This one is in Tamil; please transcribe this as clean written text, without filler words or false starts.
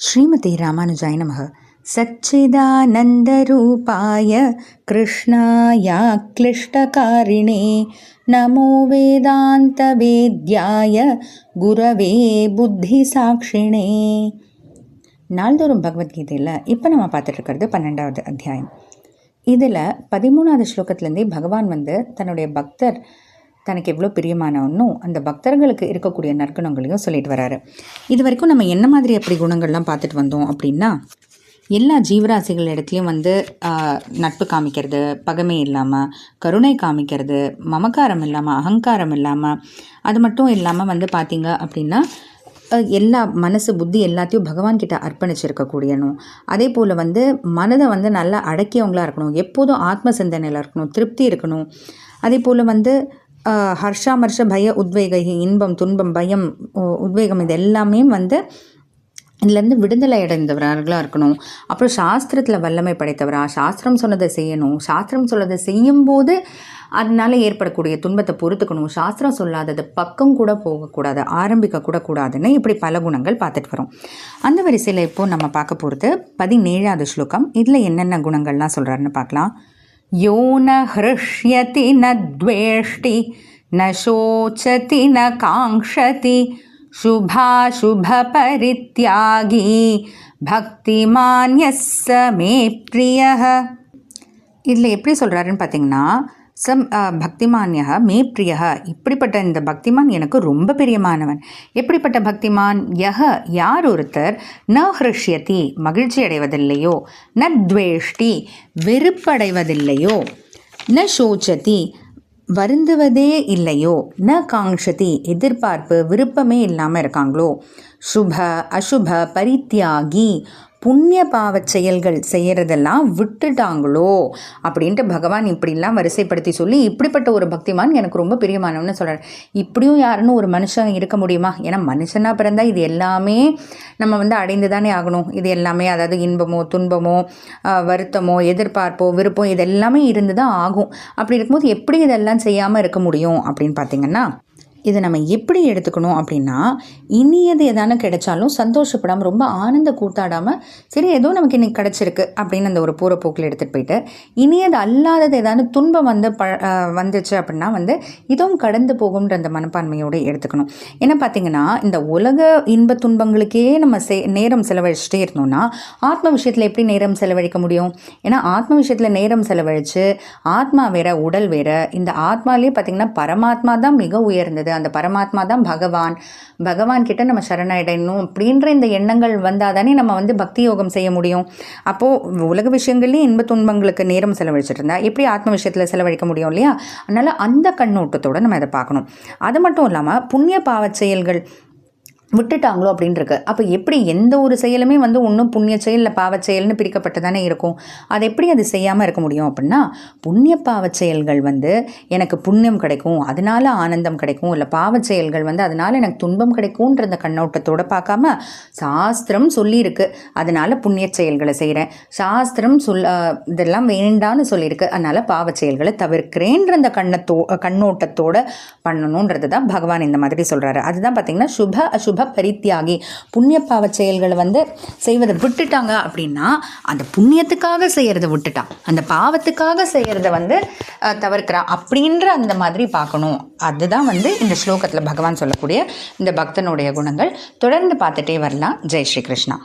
ஸ்ரீமதி ராமானுஜாய நமः. சச்சிதானந்தரூபாய கிருஷ்ணாய க்ளிஷ்டகாரிணே நமோ வேதாந்த வேத்யாய குரவே புத்தி சாட்சிணே. நாள்தோறும் பகவத்கீதையில் இப்போ நம்ம பார்த்துட்டு இருக்கிறது 12வது அத்தியாயம். இதில் 13வது ஸ்லோகத்துலேருந்தே பகவான் தன்னுடைய பக்தர் தனக்கு எவ்வளோ பிரியமானவனும் அந்த பக்தர்களுக்கு இருக்கக்கூடிய நற்குணங்களையும் சொல்லிட்டு வராரு. இது வரைக்கும் நம்ம என்ன மாதிரி அப்படி குணங்கள்லாம் பார்த்துட்டு வந்தோம் அப்படின்னா, எல்லா ஜீவராசிகள் இடத்துலையும் நட்பு காமிக்கிறது, பகமை இல்லாமல் கருணை காமிக்கிறது, மமக்காரம் இல்லாமல் அகங்காரம் இல்லாமல், அது மட்டும் இல்லாமல் பார்த்தீங்க அப்படின்னா எல்லா மனசு புத்தி எல்லாத்தையும் பகவான்கிட்ட அர்ப்பணிச்சிருக்கக்கூடியணும். அதே போல் மனதை நல்லா அடக்கியவங்களாக இருக்கணும், எப்போதும் ஆத்ம சிந்தனையில் இருக்கணும், திருப்தி இருக்கணும். அதே போல் ஹர்ஷாமர்ஷ பய உத்வேக, இன்பம் துன்பம் பயம் உத்வேகம் இது எல்லாமே இதுலேருந்து விடுதலை அடைந்தவர்களாக இருக்கணும். அப்புறம் சாஸ்திரத்தில் வல்லமை படைத்தவரா, சாஸ்திரம் சொன்னதை செய்யணும், சாஸ்திரம் சொன்னதை செய்யும்போது அதனால் ஏற்படக்கூடிய துன்பத்தை பொறுத்துக்கணும், சாஸ்திரம் சொல்லாதது பக்கம் கூட போகக்கூடாது, ஆரம்பிக்க கூட கூடாதுன்னு இப்படி பல குணங்கள் பார்த்துட்டு வரோம். அந்த வரிசையில் இப்போது நம்ம பார்க்க போகிறது 17வது ஸ்லோகம். இதில் என்னென்ன குணங்கள்லாம் சொல்கிறாருன்னு பார்க்கலாம். யோ ந ஹ்ருஷ்யதி ந த்வேஷ்டி ந சோச்சதி ந காங்க்ஷதி சுபாசுப பரித்யாகி பக்திமான்யஸ்ஸ மே பிரியஹ. இதில் எப்படி சொல்கிறாருன்னு பார்த்தீங்கன்னா, பக்திமான்யா மே பிரியஹ, இப்படிப்பட்ட இந்த பக்திமான் எனக்கு ரொம்ப பிரியமானவன். எப்படிப்பட்ட பக்திமான்? யஹ, யார் ஒருத்தர் ந ஹ்ருஷ்யதி மகிழ்ச்சி அடைவதில்லையோ, ந த்வேஷ்டி வெறுப்படைவதில்லையோ, ந சோச்சதி வருந்துவதே இல்லையோ, ந காங்க்ஷதி எதிர்பார்ப்பு விருப்பமே இல்லாமல் இருக்காங்களோ, சுப அசுப பரித்யாகி புண்ணிய பாவச் செயல்கள் செய்கிறதெல்லாம் விட்டுட்டாங்களோ அப்படின்ட்டு பகவான் இப்படிலாம் வரிசைப்படுத்தி சொல்லி இப்படிப்பட்ட ஒரு பக்திமான் எனக்கு ரொம்ப பிரியமானவன்னு சொல்கிறார். இப்படியும் யாருன்னு ஒரு மனுஷன் இருக்க முடியுமா? ஏன்னா மனுஷனாக பிறந்தால் இது எல்லாமே நம்ம அடைந்து தானே ஆகணும். இது எல்லாமே அதாவது இன்பமோ துன்பமோ வருத்தமோ எதிர்பார்ப்போ விருப்பம் இது எல்லாமே இருந்து தான் ஆகும். அப்படி இருக்கும்போது எப்படி இதெல்லாம் செய்யாமல் இருக்க முடியும் அப்படின்னு பார்த்தீங்கன்னா, இதை நம்ம எப்படி எடுத்துக்கணும் அப்படின்னா, இனியது எதானு கிடைச்சாலும் சந்தோஷப்படாமல் ரொம்ப ஆனந்த கூத்தாடாமல் சரி ஏதோ நமக்கு இன்றைக்கி கிடச்சிருக்கு அப்படின்னு அந்த ஒரு பூரப்போக்கில் எடுத்துகிட்டு போயிட்டு, இனியது அல்லாதது ஏதானு துன்பம் வந்துச்சு அப்படின்னா இதுவும் கடந்து போகும்ன்ற அந்த மனப்பான்மையோடு எடுத்துக்கணும். ஏன்னா பார்த்திங்கன்னா, இந்த உலக இன்ப துன்பங்களுக்கே நம்ம நேரம் செலவழிச்சிட்டே இருந்தோம்னா ஆத்ம விஷயத்தில் எப்படி நேரம் செலவழிக்க முடியும்? ஏன்னா ஆத்ம விஷயத்தில் நேரம் செலவழித்து ஆத்மா வேற உடல் வேற, இந்த ஆத்மாலே பார்த்திங்கன்னா பரமாத்மா தான் மிக உயர்ந்தது, அந்த பரமாத்மா தான் பகவான் கிட்ட நம்ம சரணடையணும் அப்படின்ற இந்த எண்ணங்கள் வந்தால் தானே நம்ம பக்தி யோகம் செய்ய முடியும். அப்போது உலக விஷயங்கள்லேயும் இன்ப துன்பங்களுக்கு நேரம் செலவழிச்சிட்டு இருந்தால் எப்படி ஆத்ம விஷயத்தில் செலவழிக்க முடியும் இல்லையா? அதனால் அந்த கண்ணோட்டத்தோடு நம்ம அதை பார்க்கணும். அது மட்டும் இல்லாமல் புண்ணிய பாவச் செயல்கள் விட்டுட்டாங்களோ அப்படின்ட்டு. அப்போ எப்படி எந்த ஒரு செயலுமே ஒன்றும் புண்ணிய செயல் இல்லை பாவச் செயல்னு பிரிக்கப்பட்டு தானே இருக்கும். அதை எப்படி அது செய்யாமல் இருக்க முடியும் அப்படின்னா, புண்ணிய பாவச் செயல்கள் எனக்கு புண்ணியம் கிடைக்கும் அதனால ஆனந்தம் கிடைக்கும், இல்லை பாவச் செயல்கள் அதனால எனக்கு துன்பம் கிடைக்கும்ன்ற அந்த கண்ணோட்டத்தோடு பார்க்காம, சாஸ்திரம் சொல்லியிருக்கு அதனால் புண்ணிய செயல்களை செய்கிறேன், சாஸ்திரம் இதெல்லாம் வேண்டான்னு சொல்லியிருக்கு அதனால் பாவச் செயல்களை தவிர்க்கிறேன்ற அந்த கண்ணோட்டத்தோடு பண்ணணுன்றது தான் பகவான் இந்த மாதிரி சொல்கிறாரு. அதுதான் பார்த்திங்கன்னா சுப அசுப பரித்யாகி. புண்ணிய பாவ செயல்களை செய்வதை விட்டுட்டாங்க அப்படின்னா, அந்த புண்ணியத்துக்காக செய்யறதை விட்டுட்டான், அந்த பாவத்துக்காக செய்யறதை தவிர்க்கிறான் அப்படின்ற அந்த மாதிரி பார்க்கணும். அதுதான் இந்த ஸ்லோகத்தில் பகவான் சொல்லக்கூடிய இந்த பக்தனுடைய குணங்கள். தொடர்ந்து பார்த்துட்டே வரலாம். ஜெய் ஸ்ரீ கிருஷ்ணா.